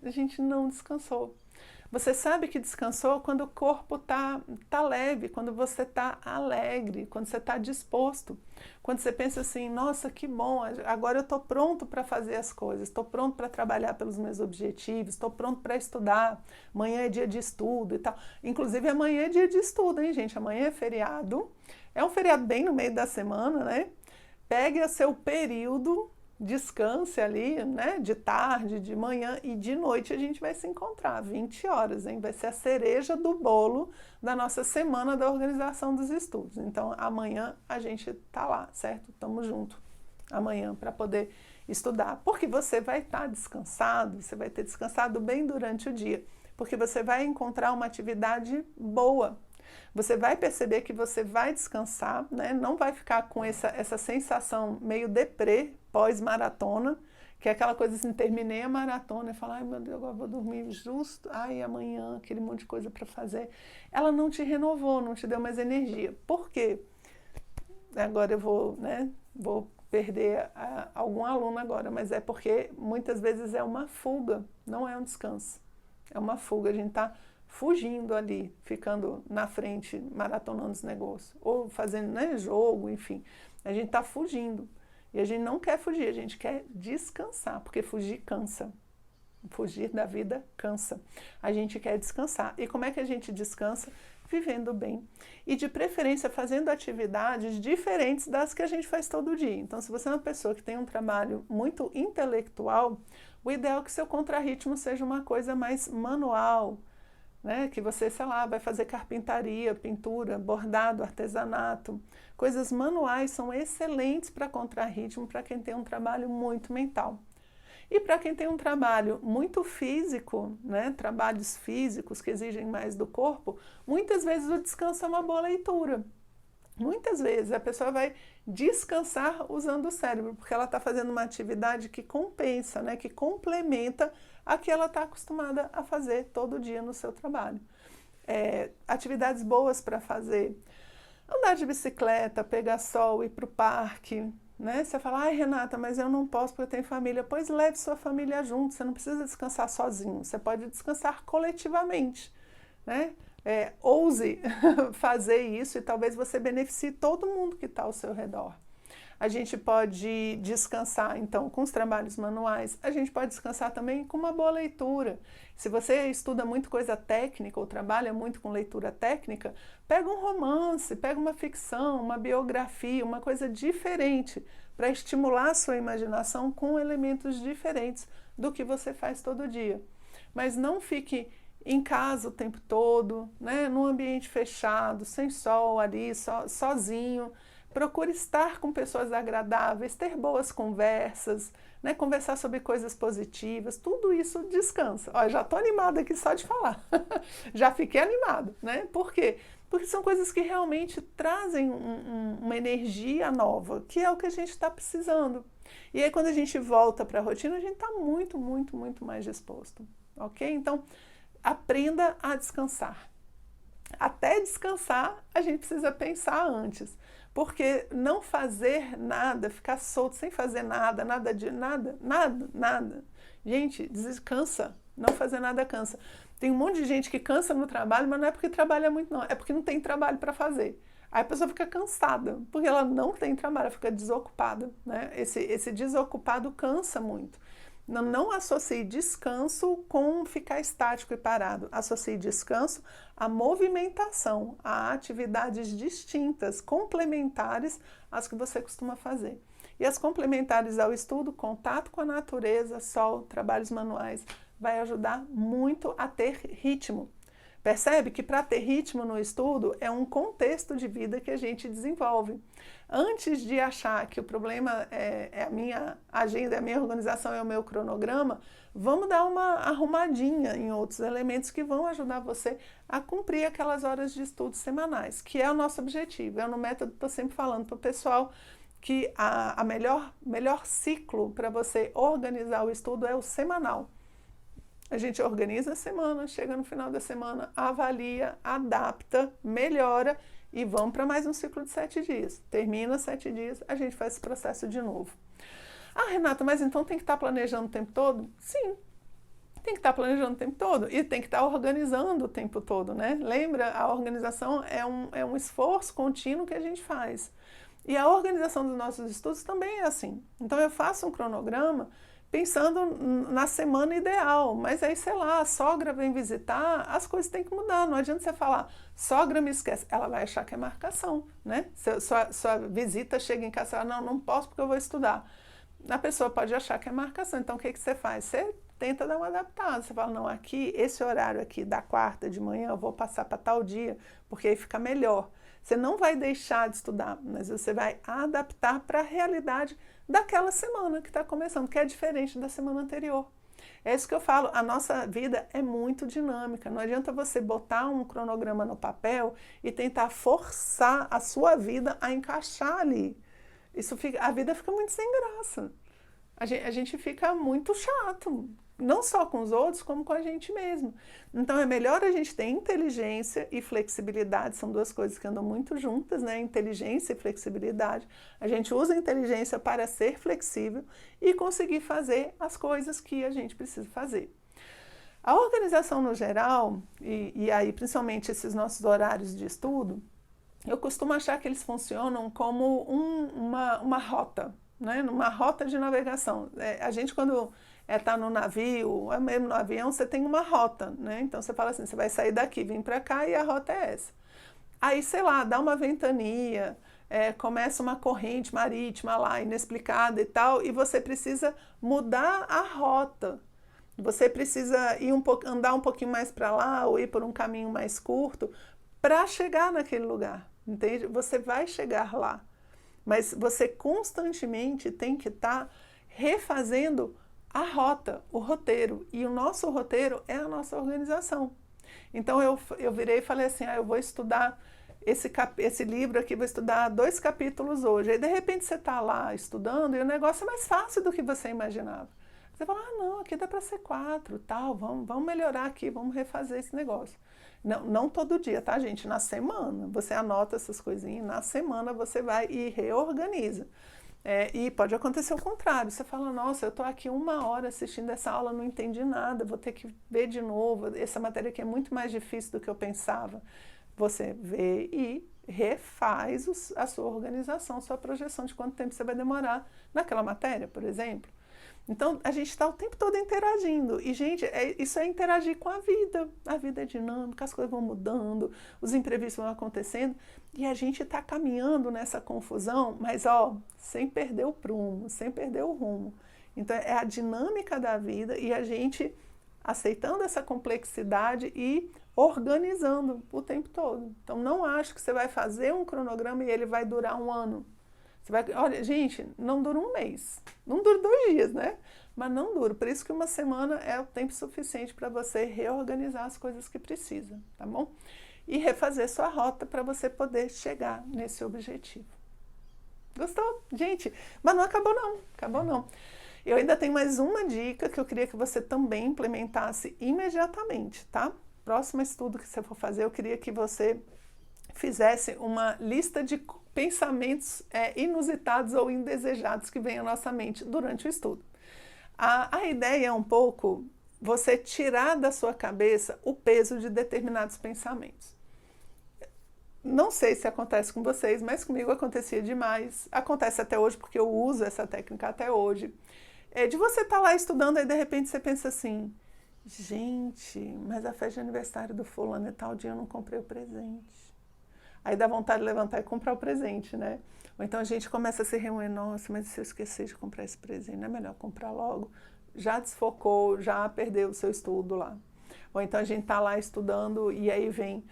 A gente não descansou. Você sabe que descansou quando o corpo tá leve, quando você tá alegre, quando você está disposto. Quando você pensa assim, nossa, que bom, agora eu estou pronto para fazer as coisas, estou pronto para trabalhar pelos meus objetivos, estou pronto para estudar, amanhã é dia de estudo e tal. Inclusive amanhã é dia de estudo, hein, gente? Amanhã é feriado, é um feriado bem no meio da semana, né? Pegue o seu período, descanse ali, né, de tarde, de manhã e de noite a gente vai se encontrar, 20 horas, hein? Vai ser a cereja do bolo da nossa semana da organização dos estudos. Então, amanhã a gente tá lá, certo? Tamo junto amanhã para poder estudar, porque você vai estar descansado, você vai ter descansado bem durante o dia, porque você vai encontrar uma atividade boa. Você vai perceber que você vai descansar, né? Não vai ficar com essa sensação meio deprê pós-maratona, que é aquela coisa assim, terminei a maratona e falo, ai meu Deus, agora vou dormir justo, ai amanhã, aquele monte de coisa para fazer. Ela não te renovou, não te deu mais energia. Por quê? Agora eu vou, né, vou perder algum aluno agora, mas é porque muitas vezes é uma fuga, não é um descanso. É uma fuga, a gente está fugindo ali, ficando na frente, maratonando os negócios, ou fazendo, né, jogo, enfim. A gente está fugindo. E a gente não quer fugir, a gente quer descansar, porque fugir cansa. Fugir da vida cansa. A gente quer descansar. E como é que a gente descansa? vivendo bem e, de preferência, fazendo atividades diferentes das que a gente faz todo dia. Então, se você é uma pessoa que tem um trabalho muito intelectual, o ideal é que seu contrarritmo seja uma coisa mais manual, né? Que você, sei lá, vai fazer carpintaria, pintura, bordado, artesanato. Coisas manuais são excelentes para contrarritmo para quem tem um trabalho muito mental. E para quem tem um trabalho muito físico, né, trabalhos físicos que exigem mais do corpo, muitas vezes o descanso é uma boa leitura. Muitas vezes a pessoa vai descansar usando o cérebro, porque ela está fazendo uma atividade que compensa, né, que complementa a que ela está acostumada a fazer todo dia no seu trabalho. Atividades boas para fazer: andar de bicicleta, pegar sol, ir para o parque, né? Você fala, ai Renata, mas eu não posso porque eu tenho família. Pois leve sua família junto, você não precisa descansar sozinho, você pode descansar coletivamente, né? Ouse fazer isso e talvez você beneficie todo mundo que está ao seu redor. A gente pode descansar, então, com os trabalhos manuais. A gente pode descansar também com uma boa leitura. Se você estuda muito coisa técnica ou trabalha muito com leitura técnica, pega um romance, pega uma ficção, uma biografia, uma coisa diferente para estimular a sua imaginação com elementos diferentes do que você faz todo dia. Mas não fique em casa o tempo todo, né, num ambiente fechado, sem sol ali, sozinho. Procure estar com pessoas agradáveis, ter boas conversas, né? Conversar sobre coisas positivas, tudo isso descansa. Ó, já estou animada aqui só de falar, já fiquei animada, né? Por quê? Porque são coisas que realmente trazem uma energia nova, que é o que a gente está precisando. E aí quando a gente volta para a rotina, a gente está muito, muito, muito mais disposto, ok? Então, aprenda a descansar. Até descansar, a gente precisa pensar antes. Porque não fazer nada, ficar solto sem fazer nada, nada. Gente, cansa. Não fazer nada cansa. Tem um monte de gente que cansa no trabalho, mas não é porque trabalha muito, não. É porque não tem trabalho para fazer. Aí a pessoa fica cansada, porque ela não tem trabalho, ela fica desocupada, né? Esse desocupado cansa muito. Não associe descanso com ficar estático e parado. Associe descanso à movimentação, a atividades distintas, complementares às que você costuma fazer. E as complementares ao estudo, contato com a natureza, sol, trabalhos manuais, vai ajudar muito a ter ritmo. Percebe que para ter ritmo no estudo é um contexto de vida que a gente desenvolve. Antes de achar que o problema é a minha agenda, é a minha organização, é o meu cronograma, vamos dar uma arrumadinha em outros elementos que vão ajudar você a cumprir aquelas horas de estudo semanais, que é o nosso objetivo. É no método que estou sempre falando para o pessoal que a melhor ciclo para você organizar o estudo é o semanal. A gente organiza a semana, chega no final da semana, avalia, adapta, melhora e vamos para mais um ciclo de 7 dias. Termina 7 dias, a gente faz esse processo de novo. Ah, Renata, mas então tem que estar planejando o tempo todo? Sim, tem que estar planejando o tempo todo e tem que estar organizando o tempo todo, né? Lembra, a organização é um esforço contínuo que a gente faz. E a organização dos nossos estudos também é assim. Então eu faço um cronograma pensando na semana ideal, mas aí, sei lá, a sogra vem visitar, as coisas têm que mudar, não adianta você falar, sogra me esquece, ela vai achar que é marcação, né? Sua visita chega em casa e fala, não posso porque eu vou estudar. A pessoa pode achar que é marcação, então o que você faz? Você tenta dar uma adaptada, você fala, não, aqui, esse horário aqui da quarta de manhã eu vou passar para tal dia, porque aí fica melhor. Você não vai deixar de estudar, mas você vai adaptar para a realidade daquela semana que está começando, que é diferente da semana anterior. É isso que eu falo, a nossa vida é muito dinâmica, não adianta você botar um cronograma no papel e tentar forçar a sua vida a encaixar ali. A vida fica muito sem graça, a gente fica muito chato, não só com os outros, como com a gente mesmo. Então é melhor a gente ter inteligência e flexibilidade, são duas coisas que andam muito juntas, né? Inteligência e flexibilidade. A gente usa a inteligência para ser flexível e conseguir fazer as coisas que a gente precisa fazer. A organização no geral, e aí principalmente esses nossos horários de estudo, eu costumo achar que eles funcionam como uma rota, né? Uma rota de navegação. A gente quando está no navio, mesmo no avião, você tem uma rota, né? Então você fala assim, você vai sair daqui, vir para cá e a rota é essa. Aí, sei lá, dá uma ventania, começa uma corrente marítima lá, inexplicada e tal, e você precisa mudar a rota. Você precisa ir andar um pouquinho mais para lá ou ir por um caminho mais curto para chegar naquele lugar, entende? Você vai chegar lá, mas você constantemente tem que estar refazendo a rota, o roteiro, e o nosso roteiro é a nossa organização. Então eu virei e falei assim, eu vou estudar esse livro aqui, vou estudar 2 capítulos hoje. Aí de repente você está lá estudando e o negócio é mais fácil do que você imaginava. Você fala, não, aqui dá para ser 4, tal, vamos melhorar aqui, vamos refazer esse negócio. Não todo dia, tá, gente? Na semana, você anota essas coisinhas, na semana você vai e reorganiza. E pode acontecer o contrário, você fala, nossa, eu estou aqui 1 hora assistindo essa aula, não entendi nada, vou ter que ver de novo, essa matéria aqui é muito mais difícil do que eu pensava. Você vê e refaz a sua organização, sua projeção de quanto tempo você vai demorar naquela matéria, por exemplo. Então, a gente está o tempo todo interagindo. E, gente, isso é interagir com a vida. A vida é dinâmica, as coisas vão mudando, os imprevistos vão acontecendo. E a gente está caminhando nessa confusão, mas, sem perder o prumo, sem perder o rumo. Então, é a dinâmica da vida e a gente aceitando essa complexidade e organizando o tempo todo. Então, não acho que você vai fazer um cronograma e ele vai durar 1 ano. Olha, gente, não dura 1 mês, não dura 2 dias, né? Mas não dura, por isso que 1 semana é o tempo suficiente para você reorganizar as coisas que precisa, tá bom? E refazer sua rota para você poder chegar nesse objetivo. Gostou? Gente, mas não acabou não. Eu ainda tenho mais uma dica que eu queria que você também implementasse imediatamente, tá? Próximo estudo que você for fazer, eu queria que você fizesse uma lista de pensamentos inusitados ou indesejados que vêm à nossa mente durante o estudo. A ideia é um pouco você tirar da sua cabeça o peso de determinados pensamentos. Não sei se acontece com vocês, mas comigo acontecia demais. Acontece até hoje, porque eu uso essa técnica até hoje. De você estar lá estudando e de repente você pensa assim, gente, mas a festa de aniversário do fulano e tal dia eu não comprei o presente. Aí dá vontade de levantar e comprar o presente, né? Ou então a gente começa a se reunir, nossa, mas se eu esquecer de comprar esse presente, não é melhor comprar logo? Já desfocou, já perdeu o seu estudo lá. Ou então a gente tá lá estudando e aí vem,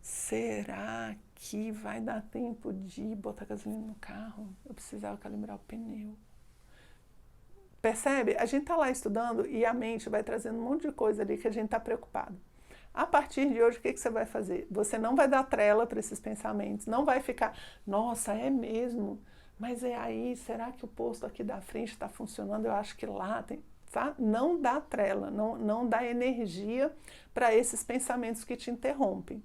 será que vai dar tempo de botar gasolina no carro? Eu precisava calibrar o pneu. Percebe? A gente tá lá estudando e a mente vai trazendo um monte de coisa ali que a gente tá preocupado. A partir de hoje, o que você vai fazer? Você não vai dar trela para esses pensamentos, não vai ficar, nossa, é mesmo, mas é aí, será que o posto aqui da frente está funcionando? Eu acho que lá tem, tá? Não dá trela, não dá energia para esses pensamentos que te interrompem.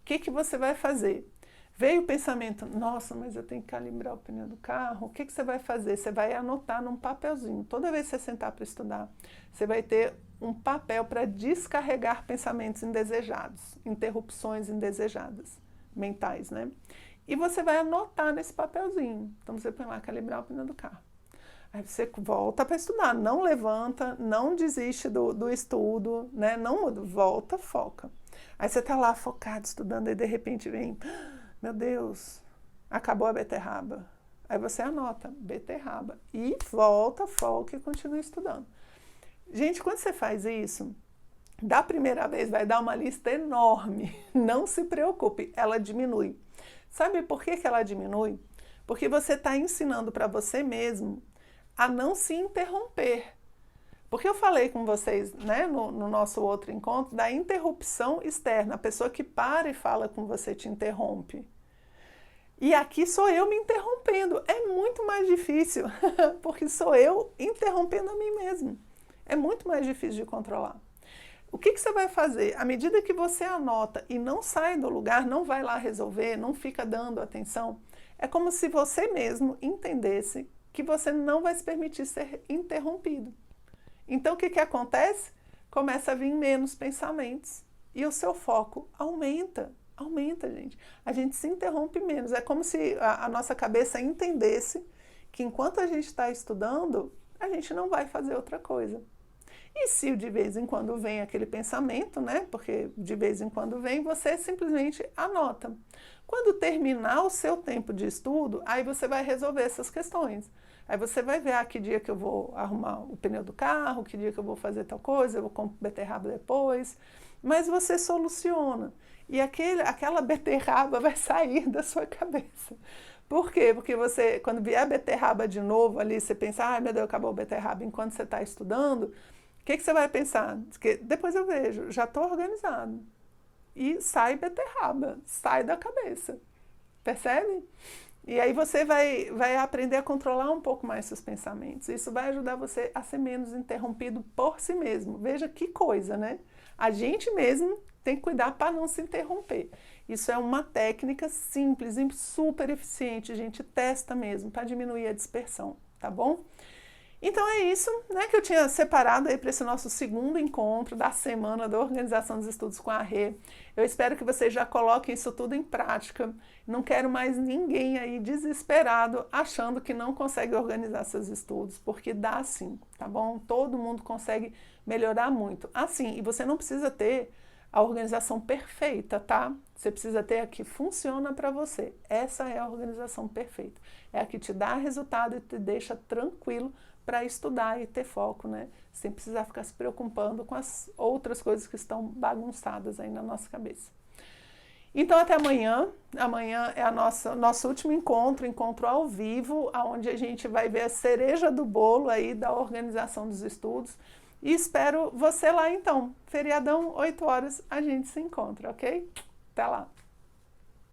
O que você vai fazer? Veio o pensamento, nossa, mas eu tenho que calibrar o pneu do carro, o que você vai fazer? Você vai anotar num papelzinho, toda vez que você sentar para estudar, você vai ter um papel para descarregar pensamentos indesejados, interrupções indesejadas, mentais, né? E você vai anotar nesse papelzinho. Então você põe lá, calibrar o pneu do carro. Aí você volta para estudar, não levanta, não desiste do estudo, né? Não muda, volta, foca. Aí você está lá focado, estudando, e de repente vem, meu Deus, acabou a beterraba. Aí você anota, beterraba, e volta, foca e continua estudando. Gente, quando você faz isso, da primeira vez vai dar uma lista enorme. Não se preocupe, ela diminui. Sabe por que ela diminui? Porque você está ensinando para você mesmo a não se interromper. Porque eu falei com vocês, né, no nosso outro encontro, da interrupção externa. A pessoa que para e fala com você te interrompe. E aqui sou eu me interrompendo. É muito mais difícil, porque sou eu interrompendo a mim mesmo. É muito mais difícil de controlar. O que você vai fazer? À medida que você anota e não sai do lugar, não vai lá resolver, não fica dando atenção, é como se você mesmo entendesse que você não vai se permitir ser interrompido. Então, o que acontece? Começa a vir menos pensamentos e o seu foco aumenta. Aumenta, gente. A gente se interrompe menos. É como se a nossa cabeça entendesse que enquanto a gente está estudando, a gente não vai fazer outra coisa. E se de vez em quando vem aquele pensamento, né? Porque de vez em quando vem, você simplesmente anota. Quando terminar o seu tempo de estudo, aí você vai resolver essas questões. Aí você vai ver, que dia que eu vou arrumar o pneu do carro, que dia que eu vou fazer tal coisa, eu vou comprar beterraba depois. Mas você soluciona. E aquela beterraba vai sair da sua cabeça. Por quê? Porque você, quando vier a beterraba de novo ali, você pensa, ai meu Deus, acabou a beterraba enquanto você está estudando, o que você vai pensar? Que depois eu vejo, já estou organizado. E sai beterraba, sai da cabeça. Percebe? E aí você vai aprender a controlar um pouco mais seus pensamentos. Isso vai ajudar você a ser menos interrompido por si mesmo. Veja que coisa, né? A gente mesmo tem que cuidar para não se interromper. Isso é uma técnica simples e super eficiente. A gente testa mesmo para diminuir a dispersão, tá bom? Então é isso, né, que eu tinha separado aí para esse nosso segundo encontro da semana da Organização dos Estudos com a Rê. Eu espero que vocês já coloquem isso tudo em prática. Não quero mais ninguém aí desesperado achando que não consegue organizar seus estudos, porque dá sim, tá bom? Todo mundo consegue melhorar muito. Assim, e você não precisa ter a organização perfeita, tá? Você precisa ter a que funciona para você. Essa é a organização perfeita. É a que te dá resultado e te deixa tranquilo para estudar e ter foco, né? Sem precisar ficar se preocupando com as outras coisas que estão bagunçadas aí na nossa cabeça. Então até amanhã. Amanhã é nosso último encontro ao vivo, onde a gente vai ver a cereja do bolo aí da organização dos estudos. E espero você lá então. Feriadão, 8 horas, a gente se encontra, ok? Até lá!